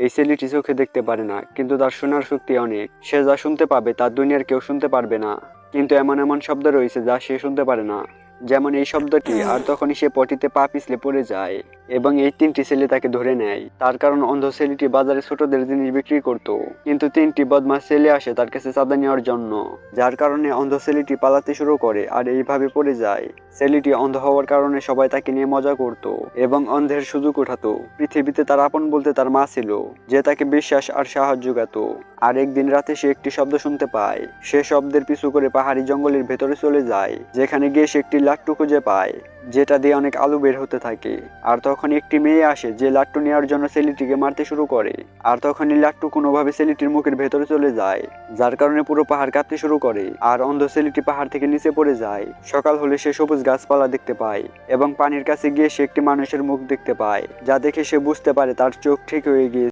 এই ছেলেটি চোখে দেখতে পারে না, কিন্তু তার শোনার শক্তি অনেক। সে যা শুনতে পাবে তার দুনিয়ার কেউ শুনতে পারবে না। কিন্তু এমন এমন শব্দ রয়েছে যা সে শুনতে পারে না, যেমন এই শব্দটি। আর তখনই সে পটিতে পা পিছলে পড়ে যায় এবং এই তিনটি ছেলে তাকে ধরে নেয়। তার কারণ অন্ধ ছেলেটি বাজারে ছোটদের জিনিস বিক্রি করত, কিন্তু তিনটি বদমাশ ছেলে আসে তার কাছে চাঁদা নেওয়ার জন্য, যার কারণে অন্ধ ছেলেটি পালাতে শুরু করে আর এইভাবে পড়ে যায়। ছেলেটি অন্ধ হওয়ার কারণে সবাই তাকে নিয়ে মজা করত এবং অন্ধের সুযোগ উঠাতো। পৃথিবীতে তার আপন বলতে তার মা ছিল, যে তাকে বিশ্বাস আর সাহায্য জোগাতো। আর একদিন রাতে সে একটি শব্দ শুনতে পায়। সে শব্দের পিছু করে পাহাড়ি জঙ্গলের ভেতরে চলে যায়, যেখানে গিয়ে সে একটি লাট্টু খুঁজে পায়, যেটা দিয়ে অনেক আলো বের হতে থাকে। আর তখন একটি মেয়ে আসে যে লাট্টু নেওয়ার জন্য ছেলেটিকে মারতে শুরু করে। আর তখনই লাট্টু কোনোভাবে ছেলেটির মুখের ভেতরে চলে যায়, যার কারণে পুরো পাহাড় কাঁপতে শুরু করে। আর অন্ধ ছেলেটি পাহাড় থেকে নিচে পড়ে যায়। সকাল হলে সে সবুজ গাছপালা দেখতে পায় এবং পানির কাছে গিয়ে সে একটি মানুষের মুখ দেখতে পায়, যা দেখে সে বুঝতে পারে তার চোখ ঠিক হয়ে গিয়েছে।